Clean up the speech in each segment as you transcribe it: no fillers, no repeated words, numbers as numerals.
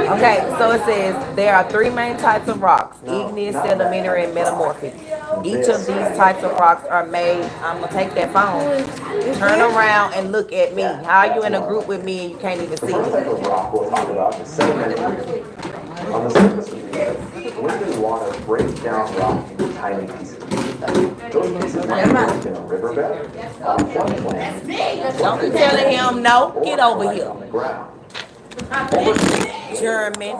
Okay, so it says there are three main types of rocks: igneous, sedimentary, and metamorphic. Each of these types of rocks are made. I'm gonna take that phone, turn around, and look at me. How are you in a group with me and you can't even see me? On the surface of the earth, wind and water break down rock into tiny pieces. Those pieces might be left in a riverbed, on a floodplain, Don't be telling him no. Get over here, on the ground. German.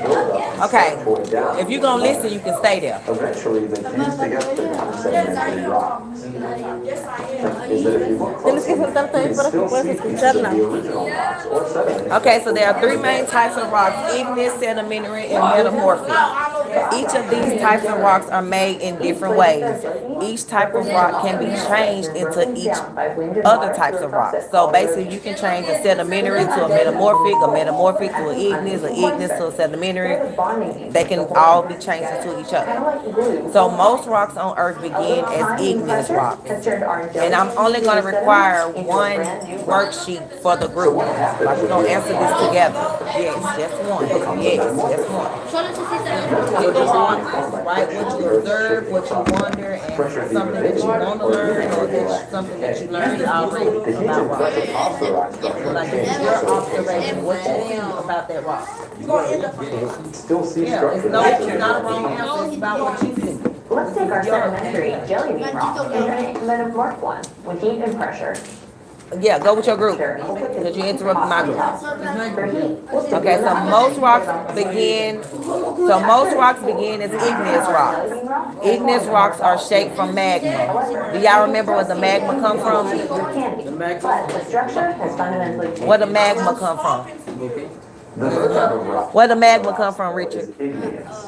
Buildup Okay, poured down. if you're gonna listen, you can stay there. Eventually, they fuse together to become sedimentary rocks. Is that if you look Tienes que closely, sentarte ahí you para can que still puedas see pieces of escucharla. the original rocks or sediment. Okay, so there are three main types of rocks: igneous, sedimentary, and metamorphic. Each of these types of rocks are made in different ways. Each type of rock can be changed into each other types of rocks. So basically, you can change a sedimentary to a metamorphic to an igneous to a sedimentary. They can all be changed into each other. So most rocks on Earth begin as igneous rocks. And I'm only going to require one worksheet for the group. Like we're going to answer this together. Yes, just one. Yes, just one. Pick a rock, write what you observe, what you wonder, and something that you want to learn, or that's something that you learned already about rocks. Like this is your observation, what you see about that rock. Still see Yeah, structure. it's not a wrong answer, it's about what you see. Let's take our sedimentary jelly bean rock and a metamorph one with heat and pressure. Yeah, go with your group, because you interrupted my group. For heat. Okay, so most rocks begin as igneous rocks. Igneous rocks are shaped from magma. Do y'all remember where the magma come from? But the structure has fundamentally changed. Where the magma come from? The first type of rock Where the magma come from, Richard? is igneous.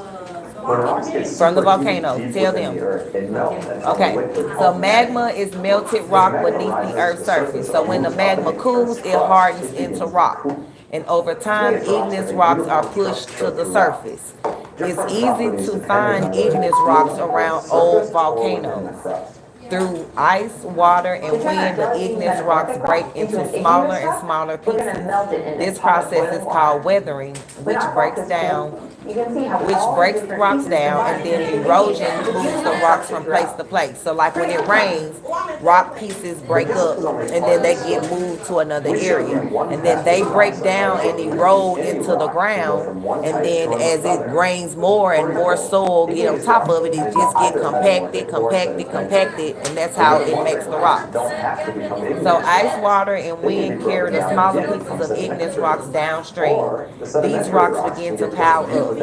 When rocks get From the superheated volcano. deep Tell within them. the earth, they melt and form Okay, liquid so called magma is melted rock beneath the Earth's surface. So when the magma cools, it hardens into rock. And over time, igneous rocks are pushed to the surface. It's easy to find igneous rocks around old volcanoes. Through ice, water, and wind, the igneous rocks break into smaller and smaller pieces. This process is called weathering, which breaks the rocks down, and then erosion moves the rocks from place to place. So like when it rains, rock pieces break up, and then they get moved to another area. And then they break down and erode into the ground, and then as it rains more and more soil get on top of it, it just get compacted, and that's how it makes the rocks. So ice, water, and wind carry the smaller pieces of igneous rocks downstream. These rocks begin to pile up.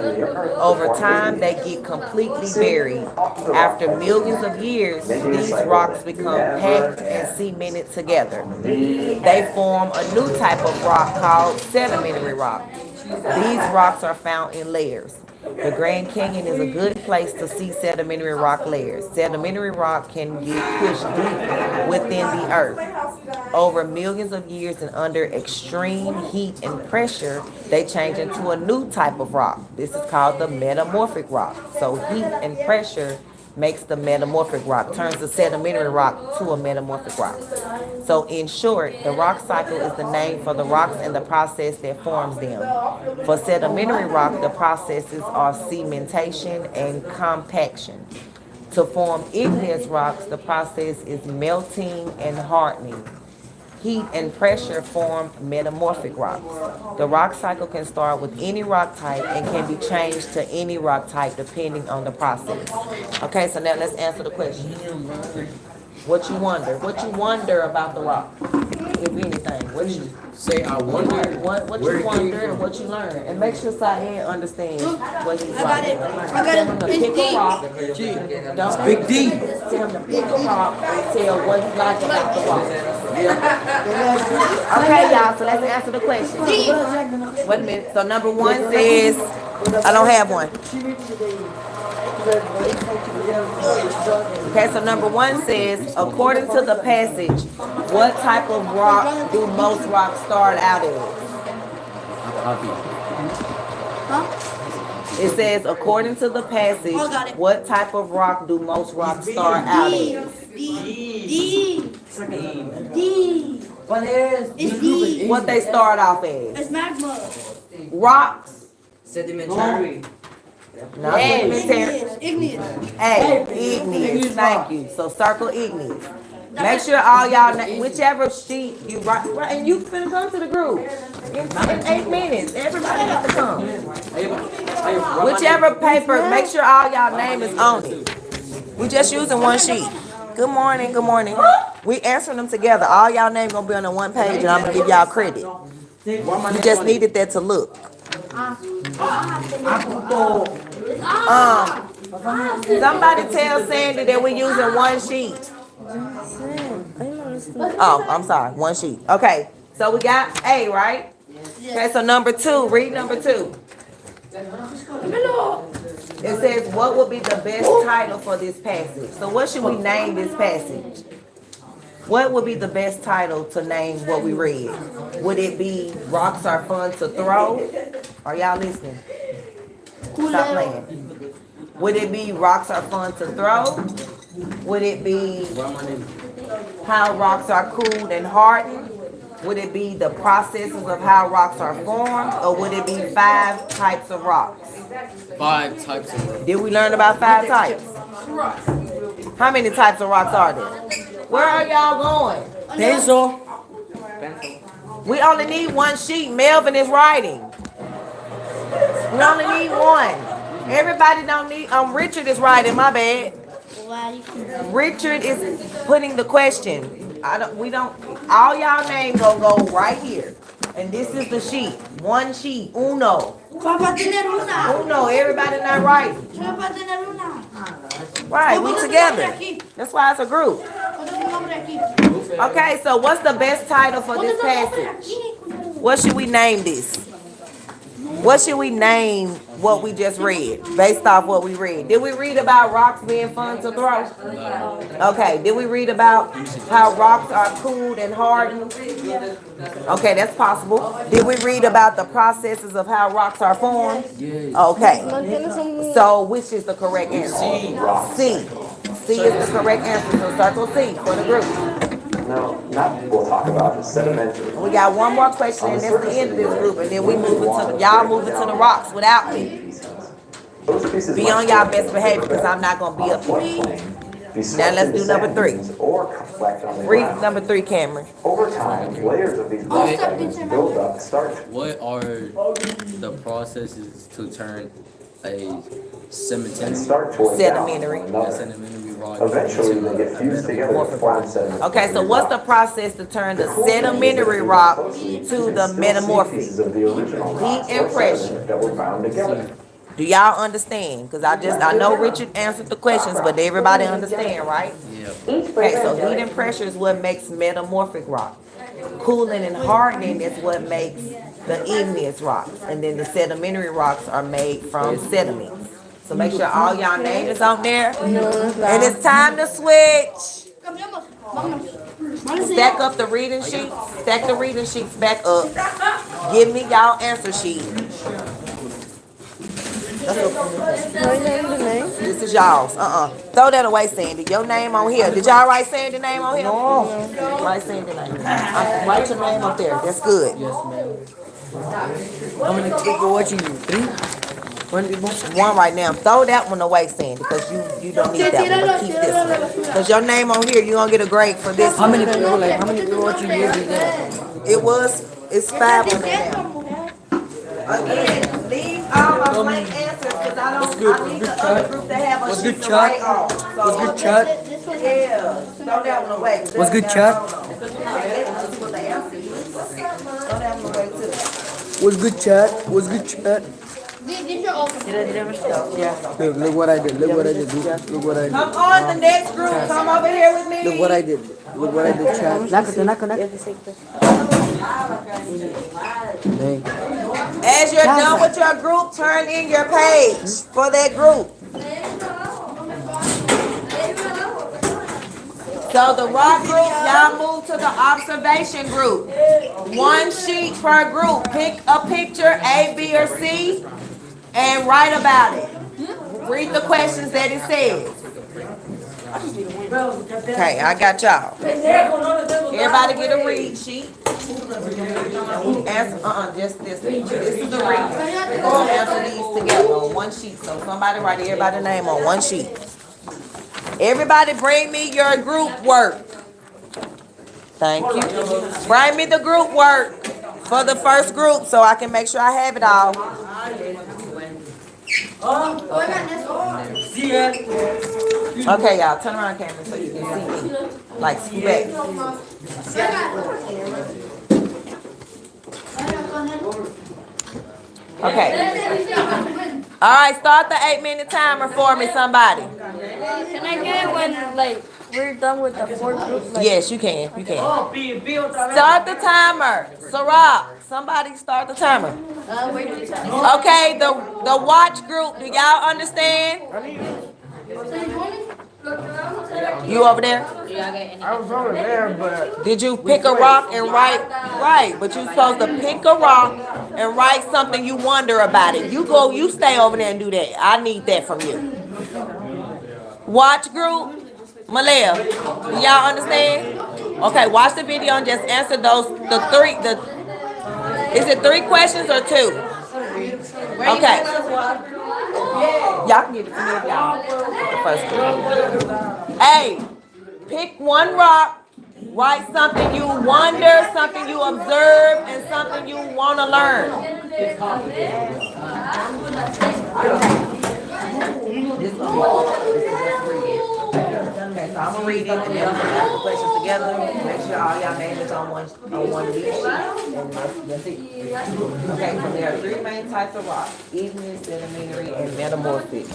Over time, they get completely buried. After millions of years, these rocks become packed and cemented together. They form a new type of rock called sedimentary rock. These rocks are found in layers. The Grand Canyon is a good place to see sedimentary rock layers. Sedimentary rock can get pushed deep within the earth. Over millions of years and under extreme heat and pressure, they change into a new type of rock. This is called the metamorphic rock. So heat and pressure makes the metamorphic rock, turns the sedimentary rock to a metamorphic rock. So in short, the rock cycle is the name for the rocks and the process that forms them. For sedimentary rock, the processes are cementation and compaction. To form igneous rocks, the process is melting and hardening. Heat and pressure form metamorphic rocks. The rock cycle can start with any rock type and can be changed to any rock type depending on the process. Okay, so now let's answer the question. What you wonder? What you wonder about the rock, if anything? What you Say, I wonder what where you it wonder came and what you learn, and make sure Saeed understands what he's I got it. I got it. Pick a rock. Don't Big D. tell him to pick a rock and tell what he like about the rock. Okay, y'all. So let's answer the question. Wait a minute. So number one says, I don't have one. Okay, so number one says, according to the passage, what type of rock do most rocks start out as? It says, according to the passage, what type of rock do most rocks start out as? D. What they start off as? It's magma. rocks. Sedimentary. Not sedimentary. Igneous. Hey, igneous. Thank you. So circle igneous. Make sure all y'all, whichever sheet you write, and you finna come to the group in 8 minutes. Everybody has to come. Whichever paper, make sure all y'all name is on it. We just using one sheet. Good morning, good morning. We answering them together. All y'all name gonna be on the one page, and I'm gonna give y'all credit. You just needed that to look. Somebody tell Sandy that we're using one sheet. Oh, I'm sorry, one sheet. Okay, so we got A, right? Okay, so number 2, read number 2. It says, what would be the best title for this passage? So what should we name this passage? What would be the best title to name what we read? Would it be Rocks Are Fun to Throw? Are y'all listening? Stop playing. Would it be Rocks Are Fun to Throw? Would it be How Rocks Are Cooled and Hardened? Would it be the processes of how rocks are formed? Or would it be 5 types of rocks? 5 types of rocks. Did we learn about 5 types? How many types of rocks are there? Where are y'all going? Pencil. We only need one sheet. Melvin is writing. We only need one. Everybody don't need, Richard is writing, my bad. Richard is putting the question. All y'all names gonna go right here. And this is the sheet. One sheet. Uno. Uno, everybody not writing. Right, we together. That's why it's a group. Okay, so what's the best title for this passage? What should we name this? What should we name what we just read, based off what we read? Did we read about rocks being fun to throw? Okay, did we read about how rocks are cooled and hardened? Okay, that's possible. Did we read about the processes of how rocks are formed? Okay, so which is the correct answer? C. C is the correct answer, so circle C for the group. Now, we'll talk about the sedimentary. We got one more question, and that's the end of this group, and then we move into y'all move into the rocks without me. Be on y'all best behavior, because I'm not gonna be up here. Now let's do number 3. Read number 3, Cameron. Over time, layers of these fragments build up starch. What are the processes to turn a Sedimentary. rock? Eventually, they get fused together with flat sediment. Okay, so what's the process to turn the sedimentary rock to the metamorphic? Pieces of the original Heat and pressure. that were bound together. Do y'all understand? Because I know Richard answered the questions, but everybody understand, right? Yeah. Okay, so heat and pressure is what makes metamorphic rock. Cooling and hardening is what makes the igneous rocks. And then the sedimentary rocks are made from sediments. So make sure all y'all name is on there. And it's time to switch. Stack up the reading sheets. Stack the reading sheets back up. Give me y'all answer sheet. This is y'all's. Throw that away, Sandy. Your name on here. Did y'all write Sandy's name on here? No. Write Sandy's name. Write your name up there. That's good. How many people watching you? 3? One right now. Throw that one away, Sandy, because you don't need that one. But keep this one. Because your name on here, you're going to get a grade for this How one. many people watching you every day? It's 5 on there now. Again, leave all my blank answers because I need the other group to have a sheet to write on. What's good, chat? Yeah, throw that one away. What's good, chat? Throw that one away too. What's good, chat? What's good, chat? Yeah. Look what I did. Look what I did. Look what I did. Come on, the next group. Come over here with me. Look what I did. Look what I did, chat. As you're done with your group, turn in your page for that group. So the rock group, y'all move to the observation group. One sheet per group. Pick a picture, A, B, or C, and write about it. Read the questions that it says. Okay, I got y'all. Everybody get a read sheet. Answer, just this. This is the reading. We're gonna answer these together on one sheet. So somebody write everybody's name on one sheet. Everybody bring me your group work. Thank you. Bring me the group work for the first group so I can make sure I have it all. Okay, y'all, turn around camera so you can see me. Like, scoot back. Okay. All right, start the 8-minute timer for me, somebody. Can I get it when, like, we're done with the 4 groups? Like, Yes, you can. You can. Start the timer. Sarah, somebody start the timer. where do we start? Okay, the watch group, do y'all understand? You over there? I was over there, but Did you pick a rock and write? Right, but you supposed to pick a rock and write something you wonder about it. You stay over there and do that. I need that from you. Watch group, Malaya, do y'all understand? Okay, watch the video and just answer those, is it 3 questions or 2? Okay. Y'all can get it to me if y'all the first group. Hey, pick one rock, write something you wonder, something you observe, and something you want to learn. Okay, so I'm gonna read it and then we're gonna ask the questions together. Make sure all y'all names is on one of these sheets. And that's it. Okay, so there are 3 main types of rocks: igneous, sedimentary, and metamorphic.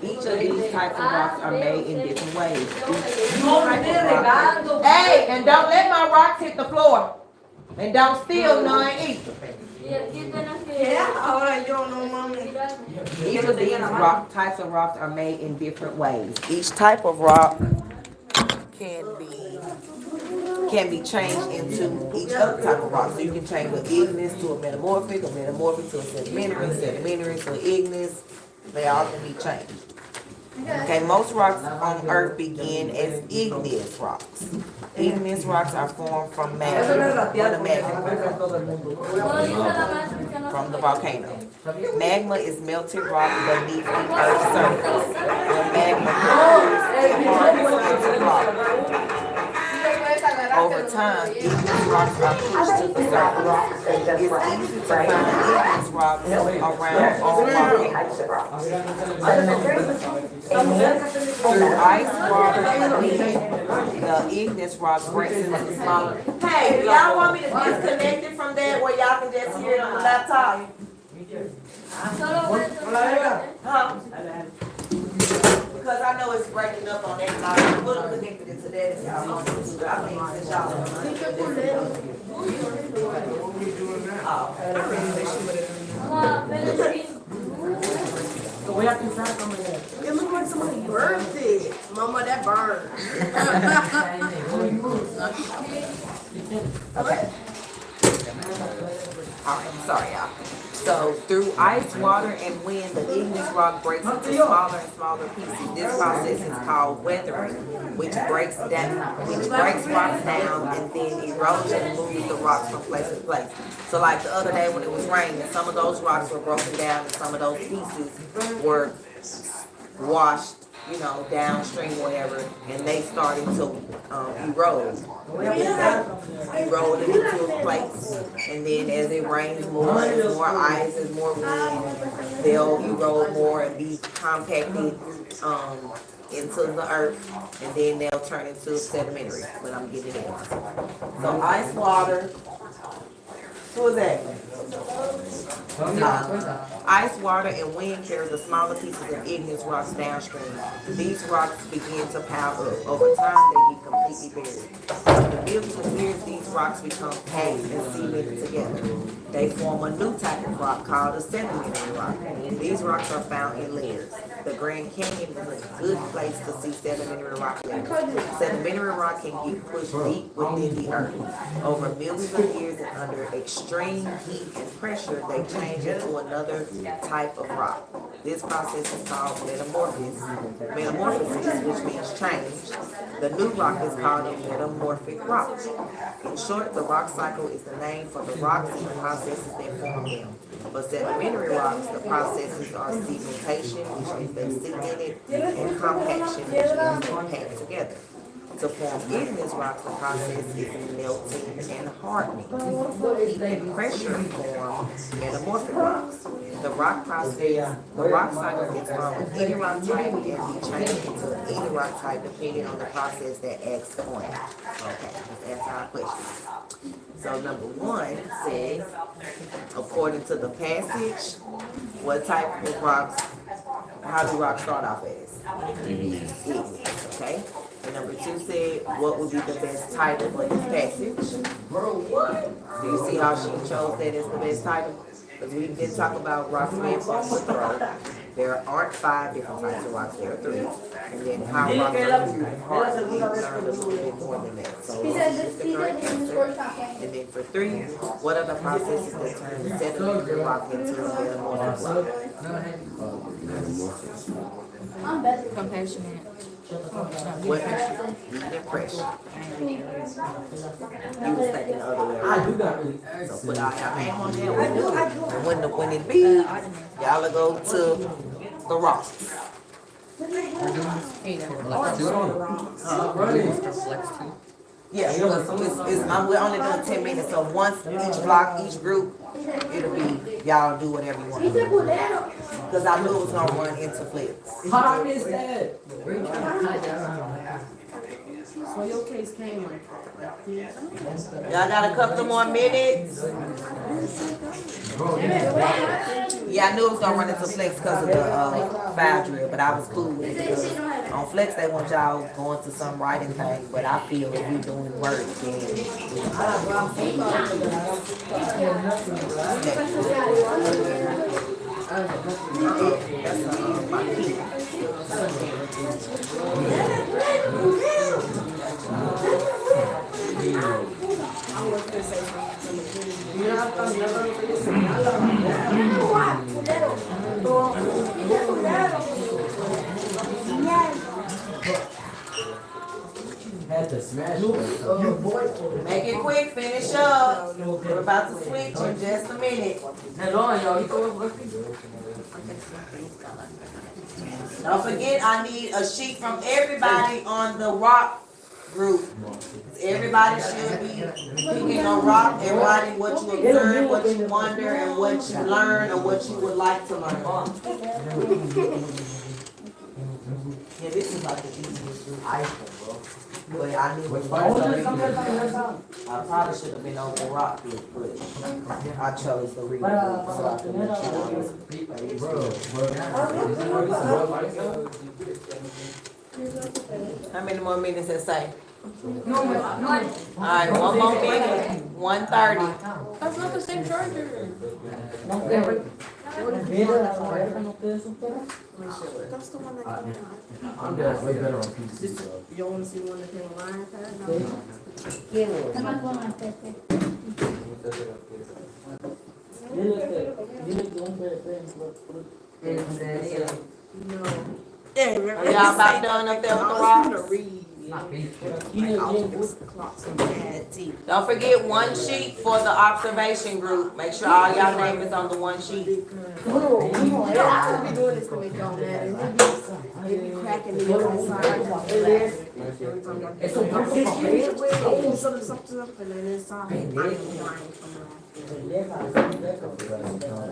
Each of these types of rocks are made in different ways. Each type of rock. Hey, and don't let my rocks hit the floor. And don't steal none either. Each of these types of rocks are made in different ways. Each type of rock can be changed into each other type of rock. So you can change an igneous to a metamorphic to a sedimentary to an igneous. They all can be changed. Okay, most rocks on Earth begin as igneous rocks. Igneous rocks are formed from magma, from the volcano. Magma is melted rock beneath the Earth's surface. When magma cools, it hardens into rock. Over time, igneous rocks are pushed to the surface. It's easy to find igneous rocks around all volcanoes. Through ice, water, and wind, the igneous rock breaks into smaller. Hey, do y'all want me to disconnect it from that where y'all can just hear it on the laptop? Huh? Because I know it's breaking up on that side. I would have connected it to that if y'all want to. I think since y'all it looked like somebody burnt it. Mama, that burned. Okay. Alright, sorry y'all. So through ice, water, and wind, the igneous rock breaks into smaller and smaller pieces. This process is called weathering, which breaks rocks down, and then erosion moves the rocks from place to place. So like the other day when it was raining, some of those rocks were broken down, and some of those pieces were washed, downstream, whatever, and they started to erode. Erode it into a place, and then as it rains more, there's more ice, there's more wind, they'll erode more and be compacted into the earth, and then they'll turn into sedimentary, but I'm getting it. So ice, water, who is that? Ice, water, and wind carry the smaller pieces of igneous rocks downstream. These rocks begin to pile up. Over time, they get completely buried. After millions of years, these rocks become packed and cemented together. They form a new type of rock called a sedimentary rock. These rocks are found in layers. The Grand Canyon is a good place to see sedimentary rock layers. Sedimentary rock can get pushed deep within the earth. Over millions of years and under extreme heat and pressure, they change into another type of rock. This process is called metamorphosis, which means change. The new rock is called a metamorphic rock. In short, the rock cycle is the name for the rocks and the processes that form them. For sedimentary rocks, the processes are sedimentation, which means they sedimented, and compaction, which means they packed together. To form igneous rocks, the process is melting and hardening. Heat and pressure form metamorphic rocks. The rock cycle is from any rock type and be changed into any rock type depending on the process that acts on it. Okay, let's answer our questions. So number 1 says, according to the passage, what type of rocks, how do rocks start off as? Igneous, okay? And number 2 said, what would be the best title for this passage? Do you see how she chose that as the best title? Because we didn't talk about rocks being formed with throw. There aren't 5 different types of rocks, there are 3. And then how rocks are hard, we learned a little bit more than that. So this is the correct answer. And then for 3, what are the processes that turn sedimentary rock into a metamorphic rock? Compassionate. What heat and pressure? You was thinking the other way around. So put all your name on there. When it be, y'all will go to the rocks. Yeah, so we're only doing 10 minutes. So once each block, each group, it'll be y'all do whatever you want. Because I knew it was gonna run into flips. How I missed that? So your case came like Y'all got a couple more minutes. Yeah, I knew it was gonna run into flex because of the foul drill, but I was cool with it because on flex they want y'all going to some writing thing, but I feel if we doing work, then Had to smash it. make it quick, finish up. We're about to switch in just a minute. Don't forget, I need a sheet from everybody on the rock group. Everybody should be picking a rock and writing what you observe, what you wonder, and what you learn, or what you would like to learn. Yeah, this is like the easiest group. But I knew it was I probably should have been on the rock group, but I chose the reading group so I could let you know. How many more minutes it say? Alright, 1 more minute. 1:30. That's not the same charger. That's the one that came out. I'm good. Way better on PC. You don't want to see one that came online? No. Yeah, Are y'all about done up there with the rocks? Don't forget 1 sheet for the observation group. Make sure all y'all name is on the 1 sheet. I be doing this to make y'all mad. They be cracking me up inside. Something up and then inside. I'm dying from laughing.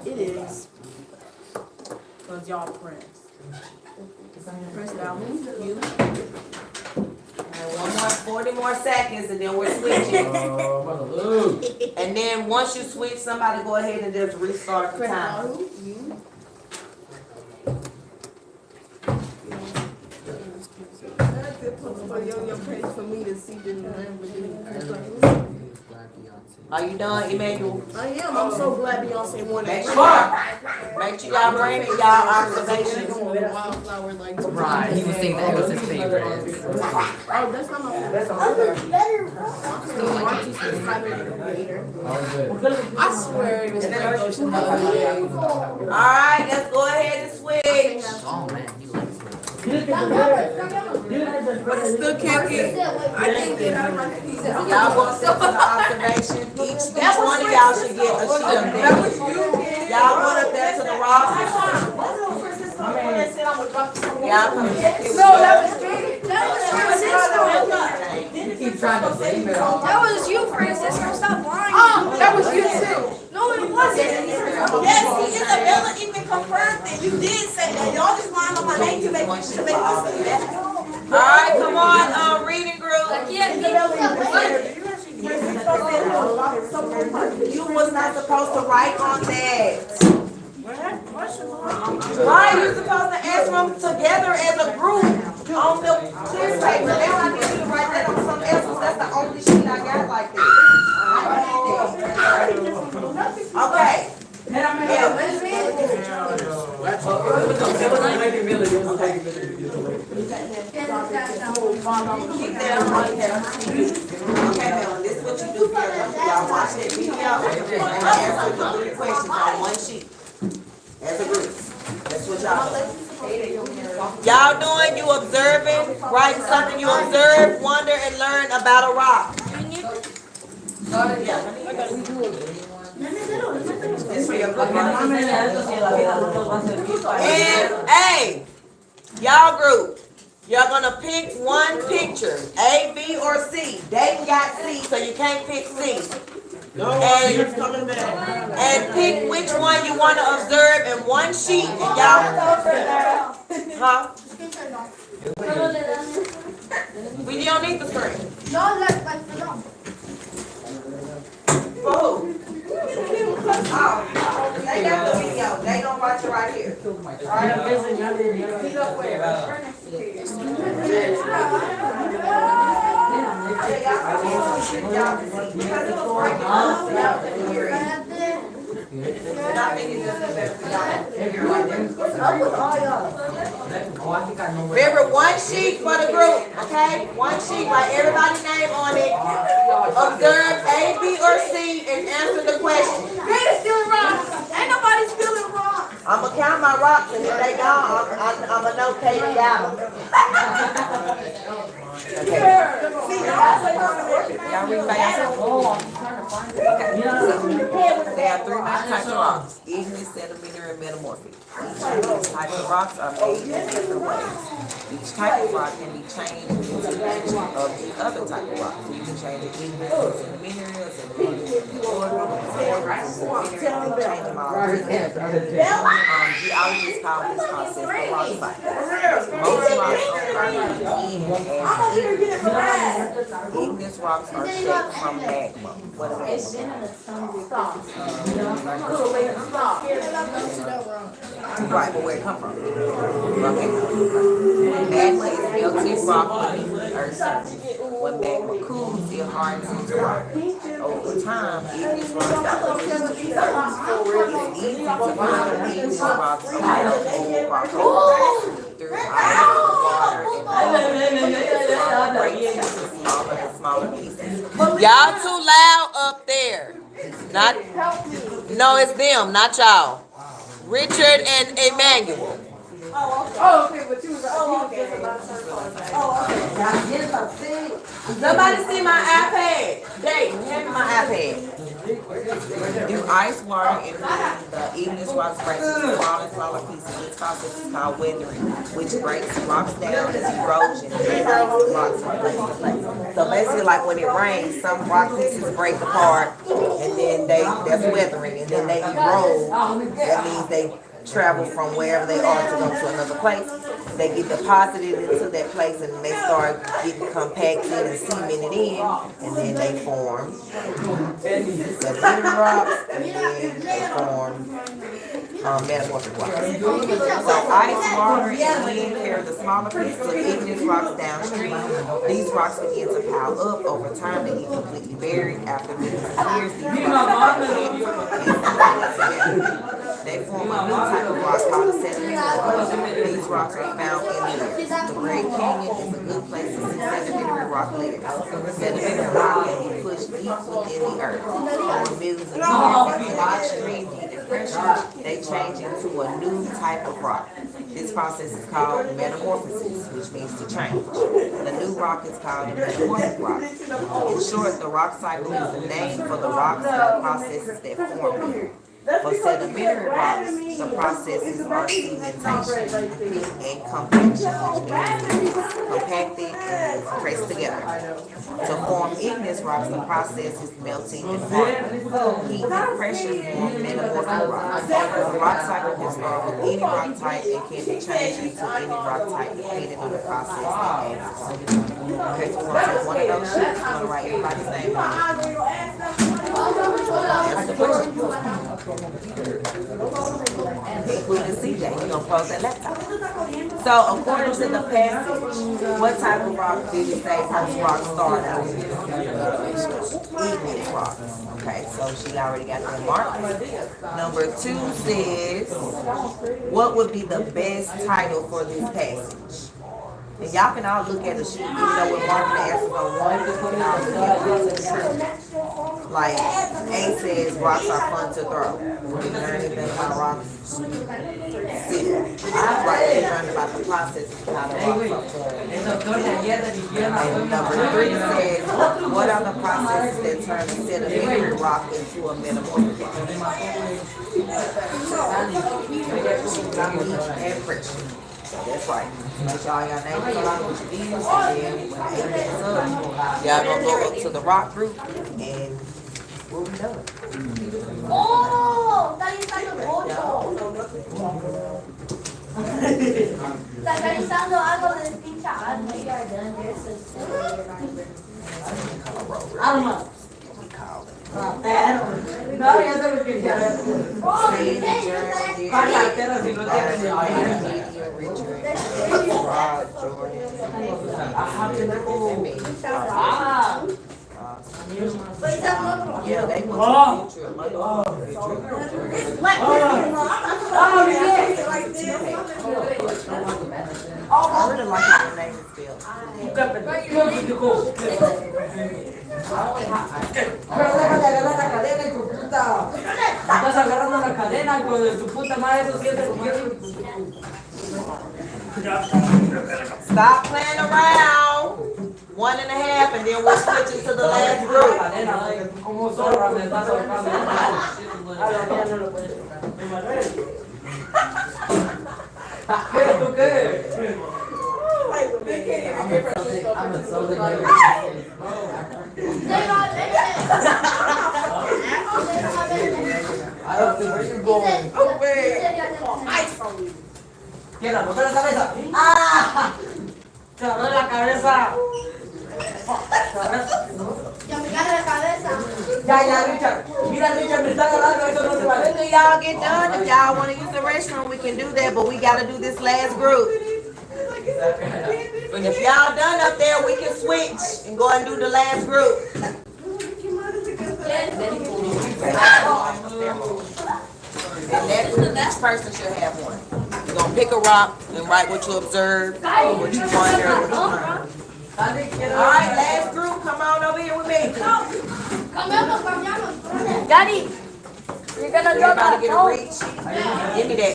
It is. Because y'all press. Press that one. You. And 40 more seconds and then we're switching. And then once you switch, somebody go ahead and just restart the time. You. For your page for me to see the Lamborghini. Are you done, Emmanuel? I am. I'm so glad Beyonce won Make that. sure y'all bring in y'all observations. Wildflower like Right, he was saying that was his favorite. Oh, that's not my favorite. I swear it was Frank Ocean the other day. Alright, let's go ahead and switch. Rich. Oh man, he likes it. Still can't get. I can't get out of my piece. Y'all want to for the observation? Each one of y'all should get a sheet of that. Y'all went up there to the rock. Y'all come here. No, that was me. That was Francisco. You keep trying to blame it on. That was you, Francisco. Stop lying. That was you too. No, it wasn't. Yes, Isabella even confirmed that you did say that. Y'all just lying on my name to make me look bad. All right, come on, reading group. You was not supposed to write on that. Why are you supposed to answer them together as a group on the newspaper? Now I need you to write that on something else, 'cause that's the only sheet I got like this. Okay. Okay, now, this is what you do for y'all watch that video and answer the 3 questions on one sheet as a group. That's what y'all do. Y'all doing, you observing, writing something you observe, wonder, and learn about a rock. And hey, y'all group, y'all gonna pick one picture, A, B, or C. Dayton got C, so you can't pick C. And pick which one you want to observe in one sheet, and y'all. Huh? We don't need the screen. No, that's like for them. For who? Oh, they got the video. They gonna watch it right here. Remember, one sheet for the group, okay? One sheet, write everybody's name on it. Observe A, B, or C, and answer the question. They're stealing rocks. Ain't nobody stealing rocks. I'm gonna count my rocks, and if they gone, I'm gonna know Katie got them. Y'all read by yourself? There are 3 main types of rocks: igneous, sedimentary, and metamorphic. Each type of rocks are made in different ways. Each type of rock can be changed into the nature of the other type of rock. So you can change it igneous to sedimentary, or sedimentary to sedimentary, change them all. Geologists call this process the rock cycle. Most rocks on Earth end as igneous rocks are shaped from magma. What is magma? Right, but where it come from? Okay. Magma is melted rock beneath the Earth's surface. When magma cools, it hardens into rock. Over time, igneous rocks develop into these surface. It's easy to find igneous rocks around old rock through ice, water, and breaks into smaller and smaller pieces. Y'all too loud up there. Not, no, it's them, not y'all. Richard and Emmanuel. Oh, okay, but you was Somebody see my iPad. Dave, hand me my iPad. Do ice water and the igneous rocks break into smaller and smaller pieces. This process is called weathering, which breaks rocks down as erosion and moves rocks from place to place. So basically, like when it rains, some rock pieces break apart, and then that's weathering, and then they erode. That means they travel from wherever they are to go to another place. They get deposited into that place, and they start getting compacted and cemented in, and then they form sedimentary rocks, and then they form metamorphic rocks. So ice, water, and wind carry the smaller pieces of igneous rocks downstream. These rocks begin to pile up. Over time, they get completely buried. After millions of years, these rocks they form a new type of rock called a sedimentary rock. These rocks are found in the Grand Canyon. Is a good place to see sedimentary rock layers. Sedimentary rock can be pushed deep within the earth. Over millions of years, at extreme heat and pressure, they change into a new type of rock. This process is called metamorphosis, which means to change. The new rock is called a metamorphic rock. In short, the rock cycle is the name for the rocks and the processes that form them. For sedimentary rocks, the processes are cementation and compaction, which means compacted and pressed together. To form igneous rocks, the process is melting and hardening. Heat and pressure form metamorphic rocks. The rock cycle can start with any rock type and can be changed into any rock type depending on the process that adds on. Okay, so we're going to take one of those sheets. We're going to write everybody's name on it. That's the question. Including CJ, you're gonna close that laptop. So according to the passage, what type of rock did it say most rocks start out with? Igneous rocks. Okay, so she already got that marked. Number 2 says, what would be the best title for this passage? And y'all can all look at the sheet, even though we're marking the answers on one, you can all look at it. Like, A says rocks are fun to throw. You learn anything about rocks? C. Right, you learned about the process of how the rocks are formed. And number 3 says, what are the processes that turn a sedimentary rock into a metamorphic rock? Heat and pressure. That's right. Make sure all y'all names fill out what you use, and then when they get up, y'all gonna go up to the rock group and we'll be done. Oh, está realizando Está realizando algo de pincha. Yeah, they want to future. I really like how your name is spelled. Estás agarrando la cadena, hijo de tu puta madre, eso siete. Stop playing around. 1.5, and then we'll switch it to the last group. Como zorra me estás ahorcando. ¿Pero tú qué? I'm insulted. I don't think where you going. ¿Quién la botó la cabeza? ¡Ah! ¡Se abrió la cabeza! Ya me cae la cabeza. Ya, Richard. Mira, Richard, me está agarrando. Eso no se vale. After y'all get done, if y'all want to use the restroom, we can do that, but we got to do this last group. If y'all done up there, we can switch and go and do the last group. And each person should have one. You're going to pick a rock and write what you observed, what you wonder, what you learned. Alright, last group, come on over here with me. Daddy, you're gonna drop Everybody that get a phone. reach. Give me that.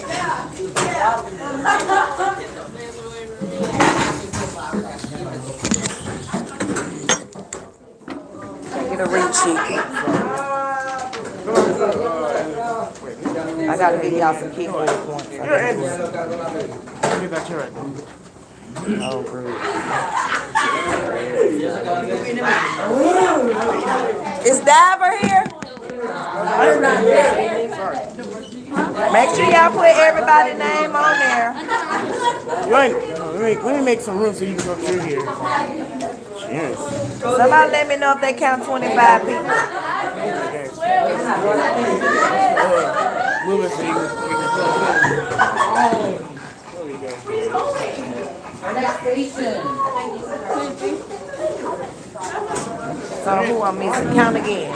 Get a reach sheet. I gotta give y'all some keyboard points. Oh, great. Is Diver here? Make sure y'all put everybody's name on there. Let me make some room so you can go through here. Cheers. Somebody let me know if they count 25 people. Move it so we can There we go. So who I'm missing? Count again.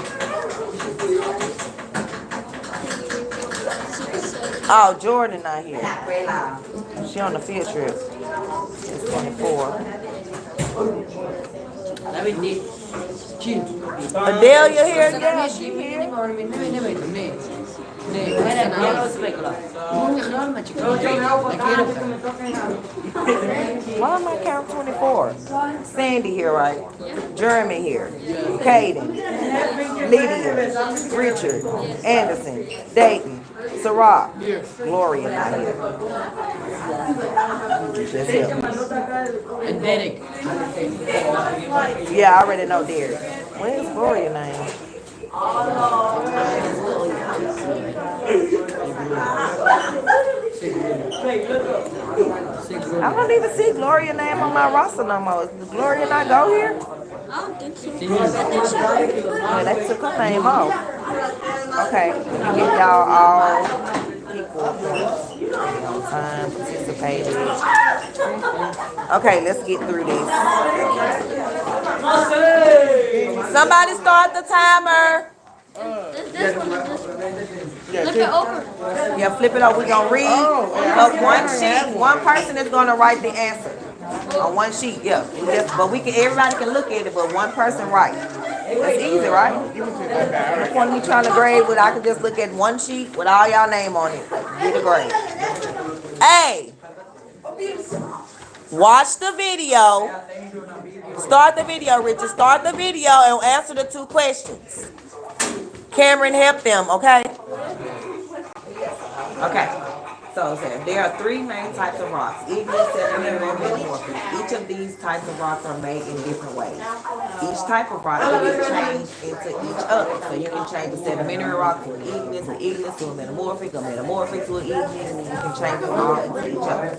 Oh, Jordan not here. She on the field trip. It's 24. Adelia here? Yeah, she here. Why am I count 24? Sandy here, right? Jeremy here. Caden. Lydia. Richard. Anderson. Dayton. Sarah. Gloria not here. Just help. And Derek. Yeah, I already know Derek. Where's Gloria name? I don't even see Gloria name on my roster no more. Does Gloria not go here? I don't think so. Yeah, they took her name off. Okay, let me get y'all all equal on time, participated. Okay, let's get through this. Somebody start the timer. This one is this one. Flip it over. Yeah, flip it up. We're gonna read. One sheet, one person is gonna write the answer on one sheet. Yeah, but everybody can look at it, but one person write. That's easy, right? Which one we trying to grade with? I can just look at one sheet with all y'all name on it. Get a grade. Hey, watch the video. Start the video, Richard. Start the video and answer the 2 questions. Cameron, help them, okay? Okay. So there are 3 main types of rocks: igneous, sedimentary, and metamorphic. Each of these types of rocks are made in different ways. Each type of rock can be changed into each other. So you can change a sedimentary rock to an igneous to a metamorphic to an igneous, and you can change them all into each other.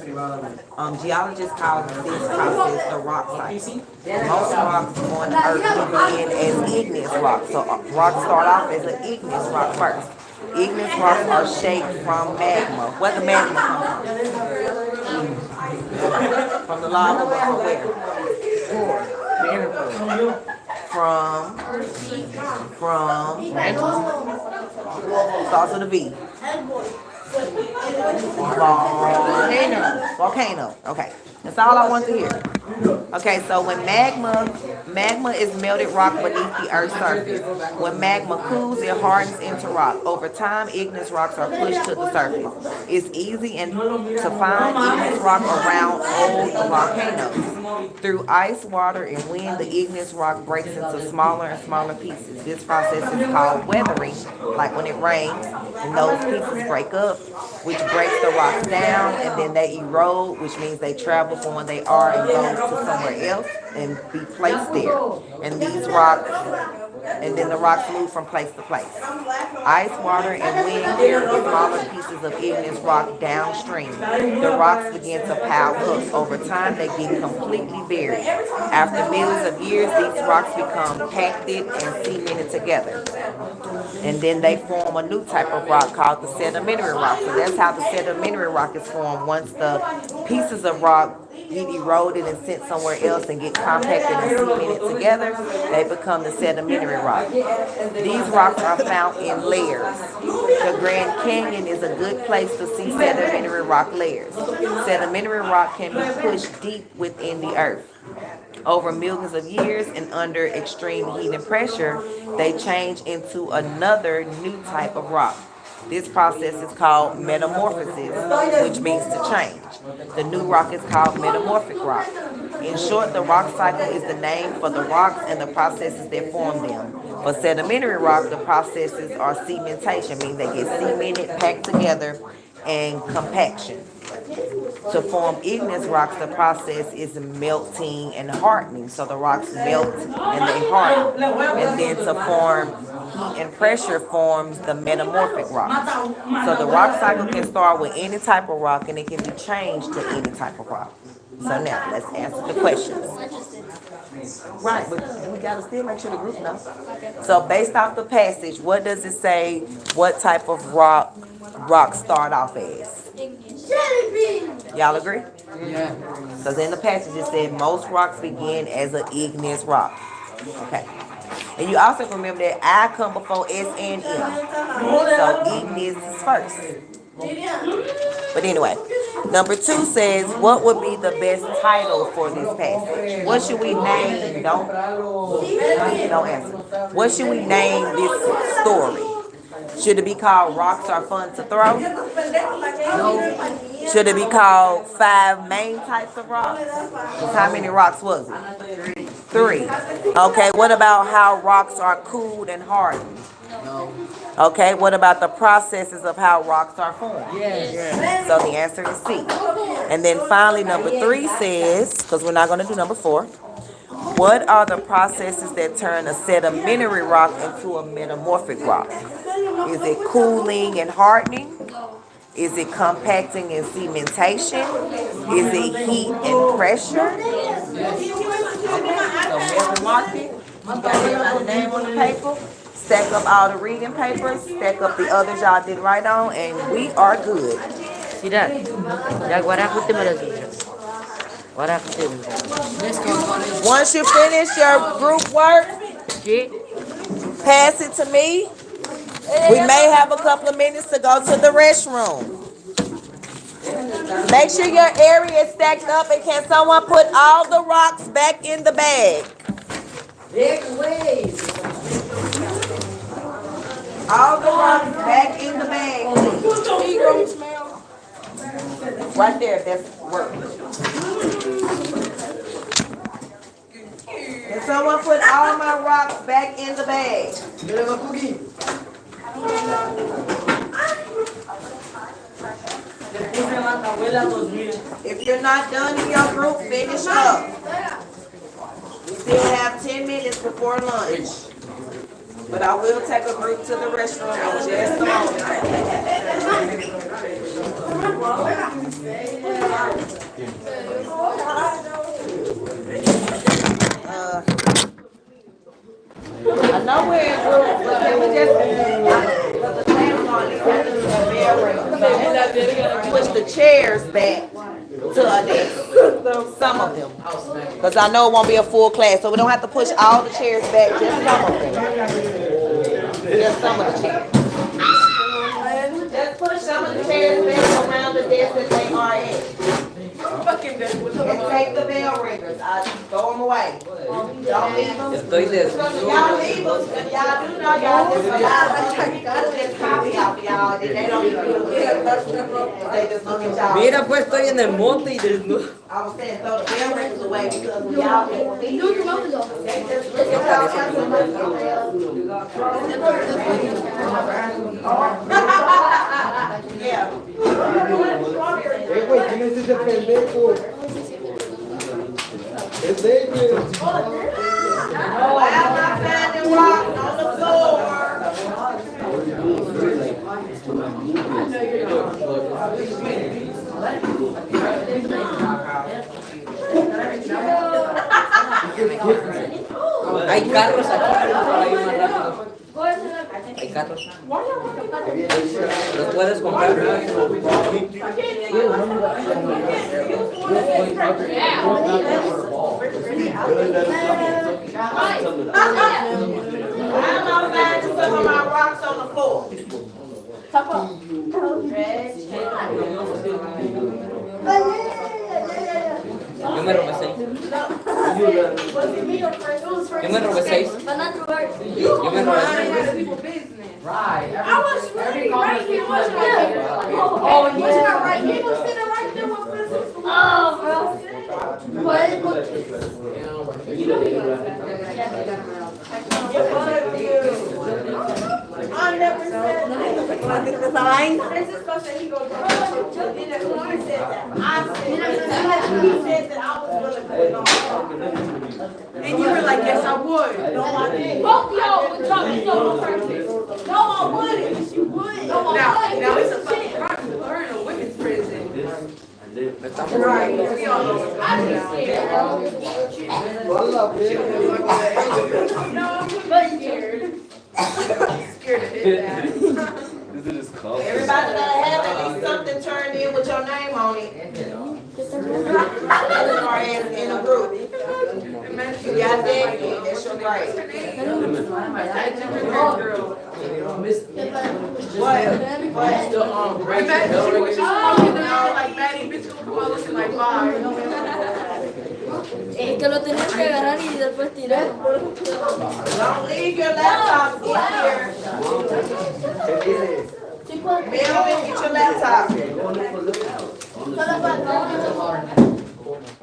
Geologists call this process the rock cycle. Most rocks on Earth begin as igneous rocks. So rocks start off as an igneous rock first. Igneous rocks are shaped from magma. Where the magma come from? From the lava, but from where? Starts with a V. Volcano. Okay. That's all I want to hear. Okay, so when magma is melted rock beneath the Earth's surface. When magma cools, it hardens into rock. Over time, igneous rocks are pushed to the surface. It's easy to find igneous rock around old volcanoes. Through ice, water, and wind, the igneous rock breaks into smaller and smaller pieces. This process is called weathering, like when it rains, and those pieces break up, which breaks the rocks down, and then they erode, which means they travel from where they are and go to somewhere else and be placed there. And these rocks, and then the rocks move from place to place. Ice, water, and wind carry smaller pieces of igneous rock downstream. The rocks begin to pile up. Over time, they get completely buried. After millions of years, these rocks become compacted and cemented together. And then they form a new type of rock called the sedimentary rock. So that's how the sedimentary rock is formed. Once the pieces of rock get eroded and sent somewhere else and get compacted and cemented together, they become the sedimentary rock. These rocks are found in layers. The Grand Canyon is a good place to see sedimentary rock layers. Sedimentary rock can be pushed deep within the earth. Over millions of years and under extreme heat and pressure, they change into another new type of rock. This process is called metamorphosis, which means to change. The new rock is called metamorphic rock. In short, the rock cycle is the name for the rocks and the processes that form them. For sedimentary rock, the processes are cementation, meaning they get cemented, packed together, and compaction. To form igneous rocks, the process is melting and hardening. So the rocks melt and they harden. And then to form heat and pressure forms the metamorphic rocks. So the rock cycle can start with any type of rock and it can be changed to any type of rock. So now let's answer the questions. Right, but we gotta still make sure the group knows. So based off the passage, what does it say? What type of rocks start off as? Y'all agree? Yeah. Because in the passage it said most rocks begin as an igneous rock. Okay. And you also remember that I come before S and M. So igneous is first. But anyway, number 2 says, what would be the best title for this passage? What should we name? Don't answer. What should we name this story? Should it be called Rocks Are Fun to Throw? Should it be called 5 Main Types of Rocks? 'Cause how many rocks was it? 3. Okay, what about how rocks are cooled and hardened? Okay, what about the processes of how rocks are formed? Yes. So the answer is C. And then finally, number 3 says, because we're not going to do number 4, what are the processes that turn a sedimentary rock into a metamorphic rock? Is it cooling and hardening? Is it compacting and cementation? Is it heat and pressure? So every market, you got everybody's name on the paper. Stack up all the reading papers. Stack up the others y'all did right on, and we are good. See that? Like what happened to me? What happened to me? Once you finish your group work, pass it to me. We may have a couple of minutes to go to the restroom. Make sure your area is stacked up, and can someone put all the rocks back in the bag? All the rocks back in the bag. Right there, that's work. Can someone put all my rocks back in the bag? If you're not done in your group, finish up. We still have 10 minutes before lunch. But I will take a group to the restroom in just a moment. I know we're in groups, but can we just push the chairs back to a desk? Some of them. Because I know it won't be a full class, so we don't have to push all the chairs back, just some of them. Just some of the chairs. Just push some of the chairs back around the desk that they are at. And take the bell ringers. I throw them away. Don't leave them. Y'all leave them. If y'all do know y'all just allow them just copy out for y'all. Then they don't even do it. They just look at y'all. Mira, pues estoy en el monte y desnudo. I was saying throw the bell ringers away because when y'all leave, they just look at y'all. Yeah. ¿Quién es ese pendejo? Es David. Oh, I'm not finding rocks on the floor. Hay carros aquí, pero para ir más rápido. Hay carros. Los puedes comprar. I'm not finding some of my rocks on the floor. Yo me robé 6. Yo me robé 6. Yo me robé 6. I was really right here, wasn't I? Oh, wasn't I right here? Was sitting right there with Francisco. Oh, bro. I never said that. Francisco said he goes, he said that. I said, he said that I was willing to put it on. And you were like, yes, I would. No, I didn't. Both y'all would talk to someone first. No, I wouldn't. You would. No, I wouldn't. Now it's a fucking crime to put her in a women's prison. Right. We all know what's going on. No, I'm scared. Scared of it. Everybody gotta have at least something turned in with your name on it. Or in a group. You got that, that's your grade. What? Imagine she was walking around like Maddie, bitch, gonna come out looking like fire. Es que lo tenías que agarrar y después tirar. Don't leave your laptop in here. Melvin, get your laptop.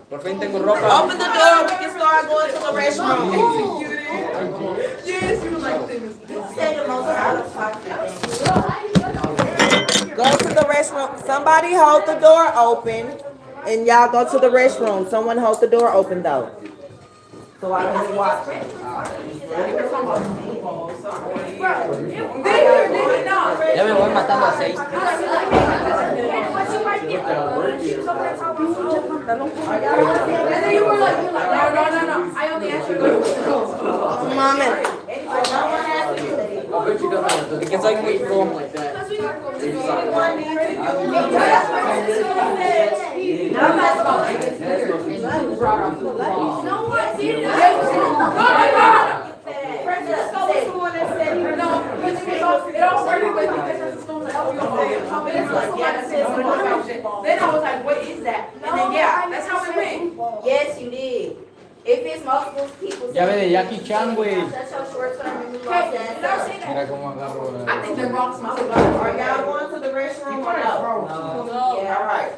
Por fin tengo ropa. Open the door, we can start going to the restroom. Yes, you were like this. Say the most out of pocket. Go to the restroom. Somebody hold the door open, and y'all go to the restroom. Someone hold the door open though. So I can watch. Ya me voy matando a 6. And then you were like, no. I only asked you to Because I can wrong like that. Then I was like, what is that? And then that's how it went. Yes, you did. If it's multiple people. Ya ve de Jackie Chan, güey. That's your short term memory loss. Mira cómo agarro. I think the rocks must have Are y'all going to the restroom or no? Yeah, all right.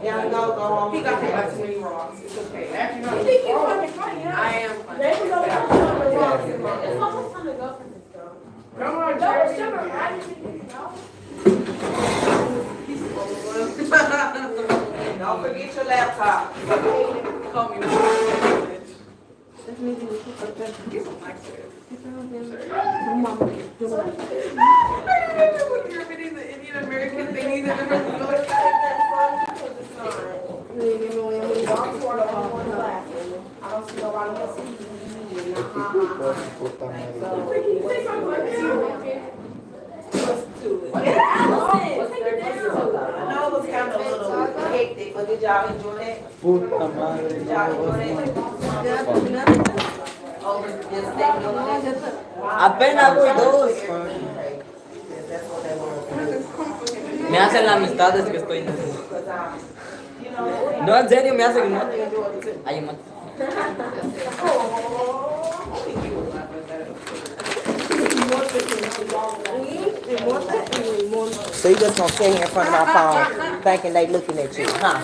Y'all go home. He got hit by too many rocks. It's okay. Actually, no. You think you're fucking funny, huh? I am funny. It's almost time to go for this, girl. Come on, Don't Jerry. sugar, I didn't think Don't forget your laptop. Call me. Get some lights there. You're fitting the Indian American thing. You never I don't see nobody else. I know it was kind of a little hectic, but did y'all enjoy that? Puta madre. Did y'all enjoy that? Oh, just taking over that? Apenas voy 2. Me hacen la amistad desde que estoy en eso. No, en serio, me hacen no. Ay, man. So you just gonna sit here in front of my phone thinking they looking at you, huh?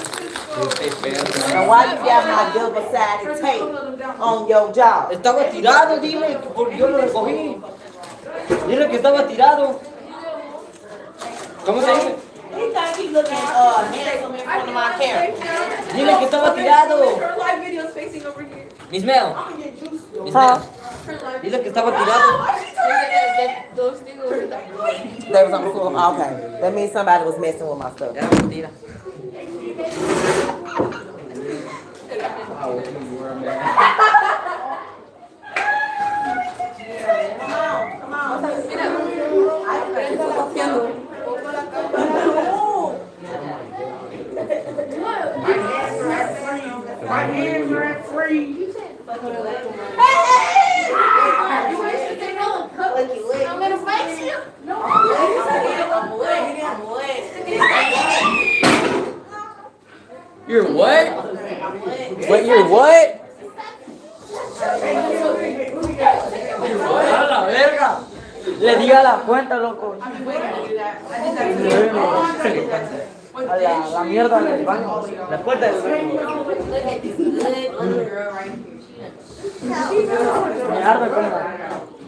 And why you got my double-sided tape on your jaw? Estaba tirado, dile, porque yo lo recogí. Dile que estaba tirado. ¿Cómo se dice? He think he looking handsome in front of my camera. Dile que estaba tirado. Her live video's facing over here. Miss Mel. Miss Mel. Dile que estaba tirado. They was on the floor. Okay, that means somebody was messing with my stuff. Era mentira. My hands are at free. I'm gonna fight you. You're what? What? You're what? A la verga. Le diga la cuenta, loco. A la mierda del baño. La puerta del baño. Me arde con la...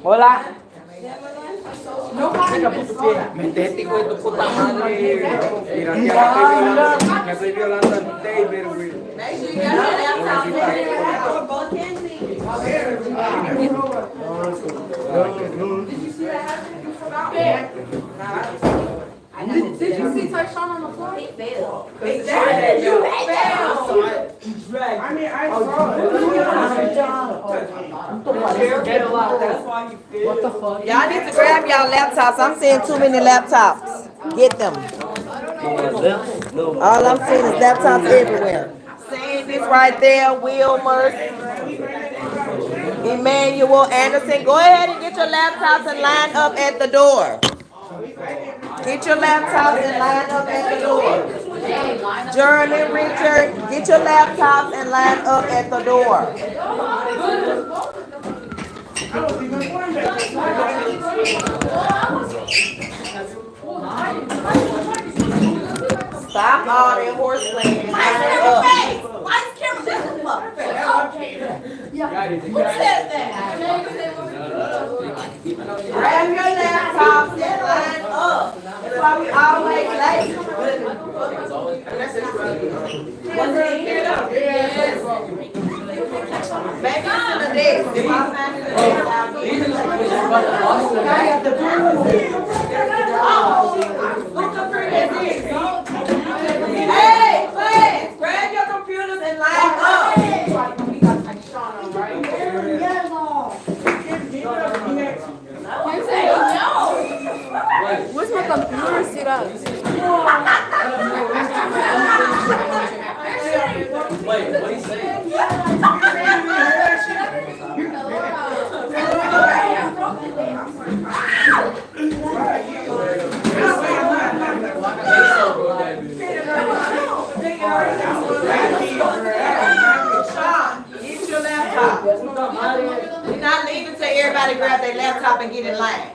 Hola. Metete, hijo de tu puta madre. Mira, me estoy violando al David, güey. Make sure you got your laptop. Did you see Tyshawn on the floor? He failed. Exactly. You failed. I mean, I saw it. What the fuck? Y'all need to grab y'all laptops. I'm seeing too many laptops. Get them. All I'm seeing is laptops everywhere. Seeing this right there, Wilmer, Emmanuel, Anderson. Go ahead and get your laptops and line up at the door. Get your laptops and line up at the door. Journey, Richard, get your laptops and line up at the door. Stop all that horseplay and line up. Who said that? Grab your laptops and line up. That's why we always late. Back into the desk. If I find it in the desk, hey, class, grab your computers and line up. Where's my computer set up? Wait, what do you say? Get your laptop. We're not leaving till everybody grab their laptop and get in line.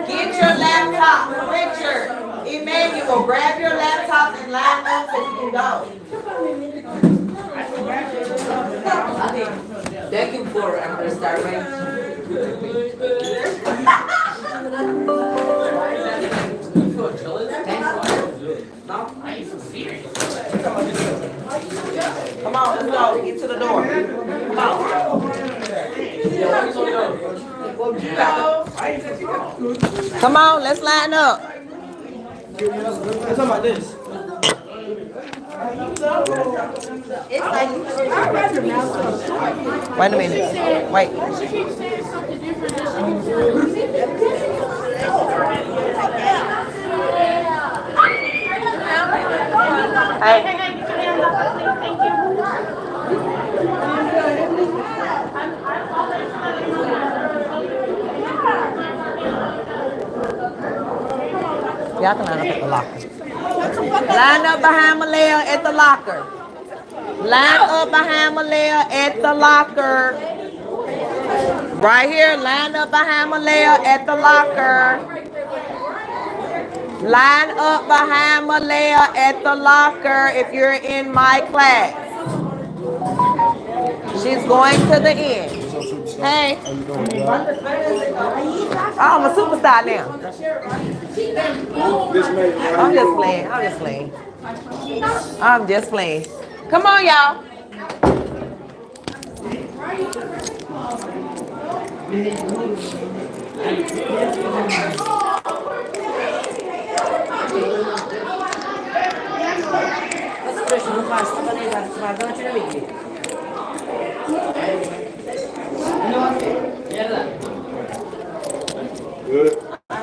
Get your laptop. Richard, Emmanuel, grab your laptop and line up so you can go. Thank you for understanding. Come on, let's go. Get to the door. Come on. Come on, let's line up. Let's talk about this. Wait a minute. Wait. Y'all can line up at the locker. Line up behind Malaya at the locker. Line up behind Malaya at the locker. Right here, line up behind Malaya at the locker. Line up behind Malaya at the locker if you're in my class. She's going to the end. Hey. Oh, I'm a superstar now. I'm just playing. I'm just playing. I'm just playing. Come on, y'all.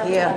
Yeah.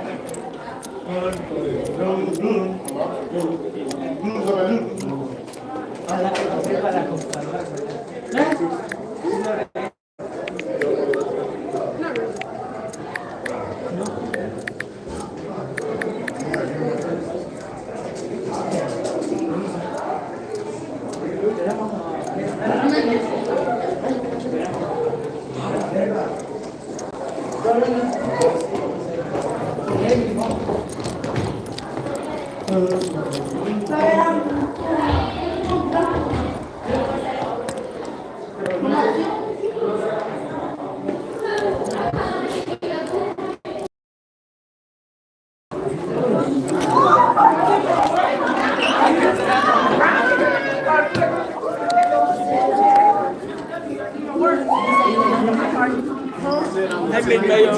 Hey, Big Mayo.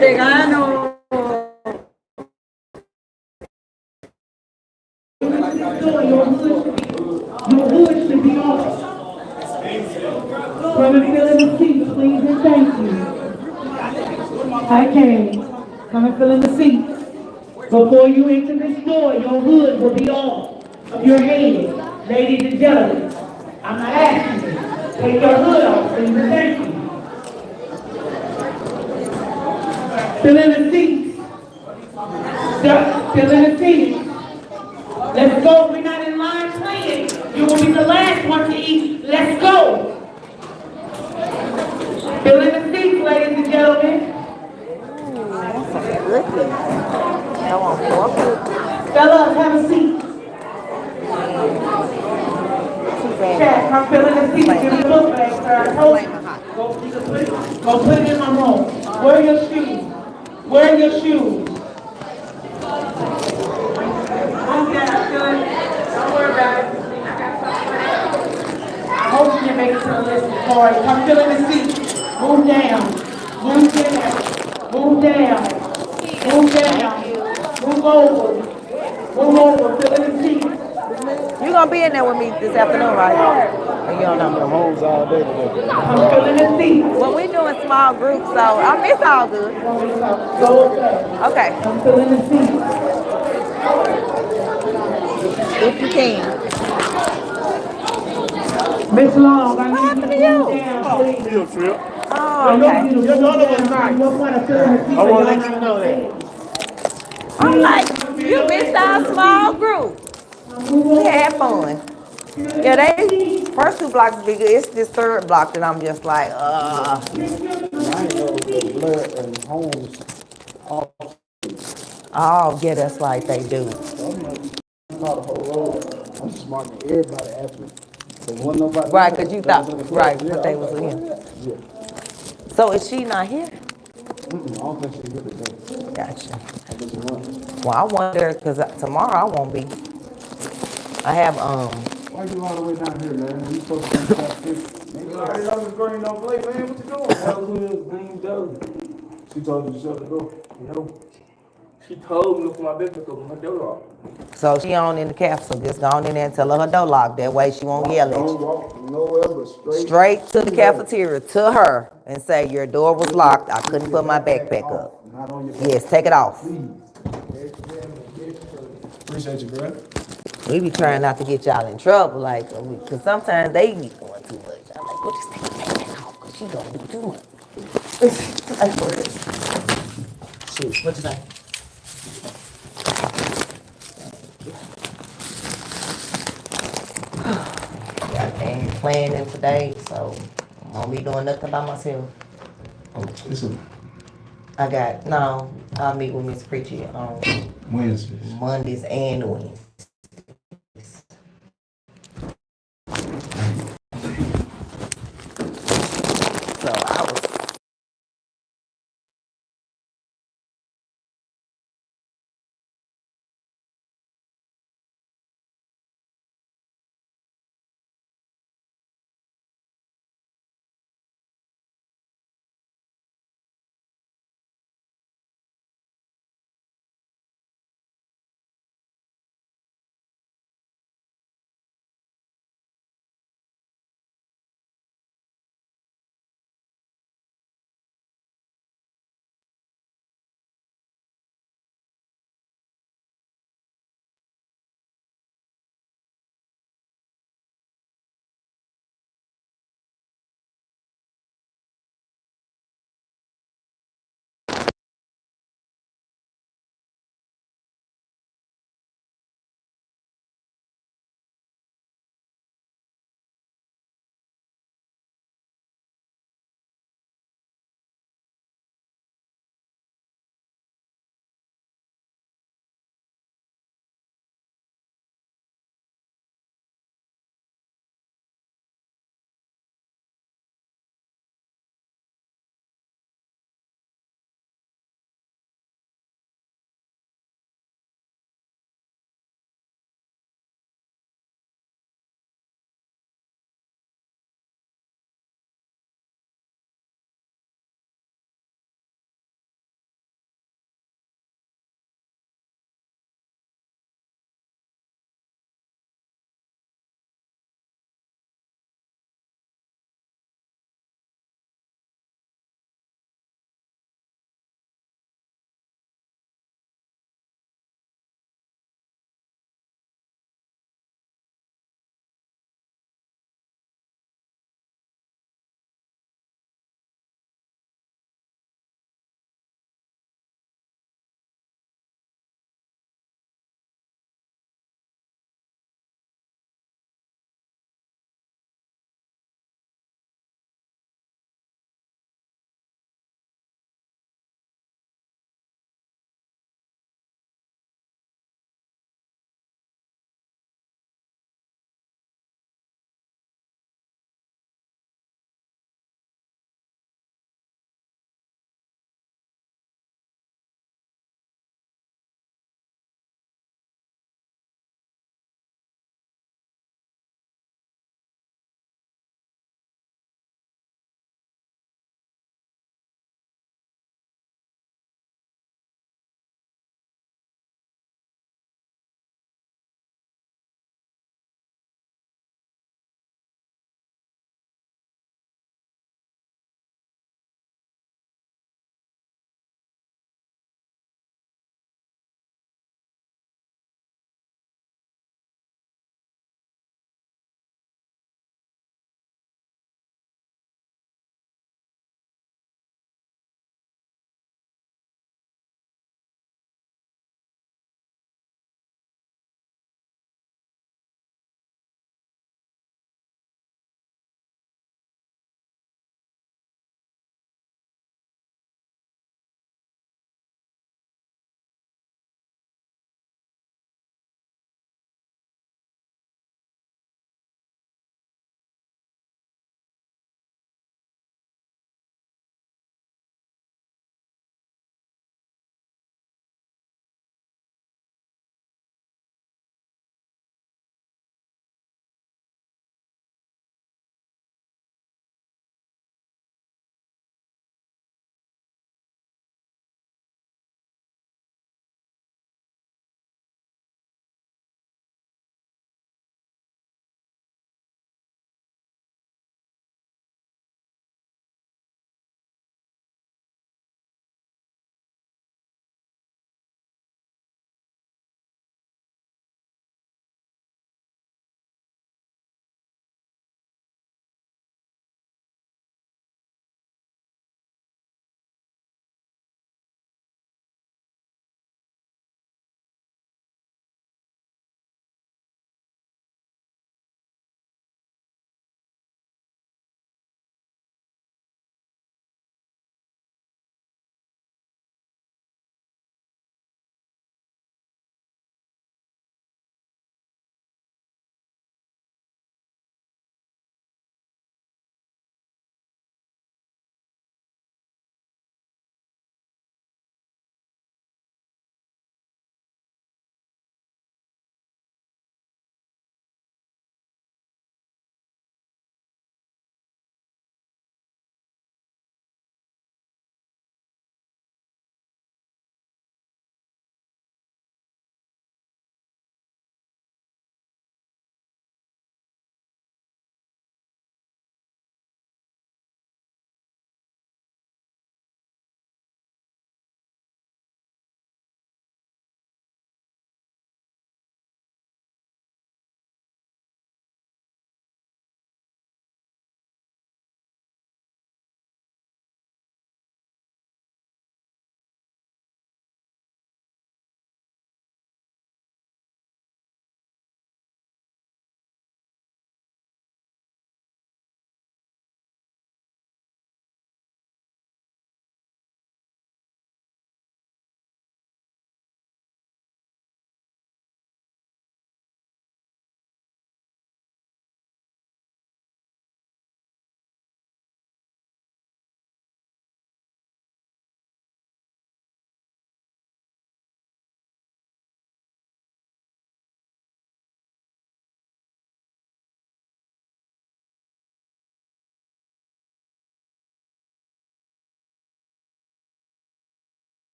Vegano. Your hood should be off. Come and fill in the seats, please, and thank you. Okay, come and fill in the seats. Before you enter this door, your hood will be off of your head. Ladies and gentlemen, I'm not asking you. Take your hood off, please, and thank you. Fill in the seats. Fill in the seats. Let's go. We're not in line playing. You will be the last one to eat. Let's go. Fill in the seats, ladies and gentlemen. Fellas, have a seat. Chat, come fill in the seats. Give me the book bag, sir. I told you. Go put it in my room. Wear your shoes. Wear your shoes. Okay, I feel it. Don't worry about it. I hope you can make it to the list before I come fill in the seat. Move down. Move down. Move down. Move down. Move over. Move over. Fill in the seat. You gonna be in there with me this afternoon, right? Or you don't know? I'm home all day today. Come fill in the seat. Well, we doing small groups, so it's all good. Go okay. Okay, Come fill in the seat. if you can. Miss Long, I What need happened to you to you? move down, please. Field trip. Oh, okay. You're the other one nice. No point of filling the seat. I want to let you know that. I'm like, you missed our small group. We had fun. Yeah, they first two blocks bigger. It's this third block that I'm just like, I ain't know the blood and homes. oh, yeah, that's right, they do. I'm not the whole road. I'm smart than everybody actually. So when nobody. Right, because you thought, right, Yeah, but they I was like, in. yeah. So is she not here? I don't think she's here today. Gotcha. I think she won. Well, I wonder, because tomorrow I won't be. I have, Why you all the way down here, man? You supposed to be top 6. I was green on plate, man. What you doing? Hell, green does. She told you to shut the door. No. She told me for my business to open my door off. so she on in the capsule. Just go on in there and tell her door locked. That way she won't yell at Don't you. walk nowhere but straight. Straight to the cafeteria, to her, and say, your door was locked. I couldn't put my backpack up. Not on your Yes, take it off. Please. Appreciate you, bro. We be trying not to get y'all in trouble, like, because sometimes they be doing too much. I'm like, well, just take the backpack off, because she gonna do too much. Like, for real. Shoot, what you say? Got things planning today, so I won't be doing nothing by myself. Listen, I'll meet with Miss Preachy on Wednesdays. Mondays and Wednesdays.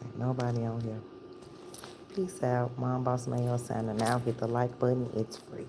Ain't nobody on here. Peace out. Mom Boss Mayo signing out. Hit the like button. It's free.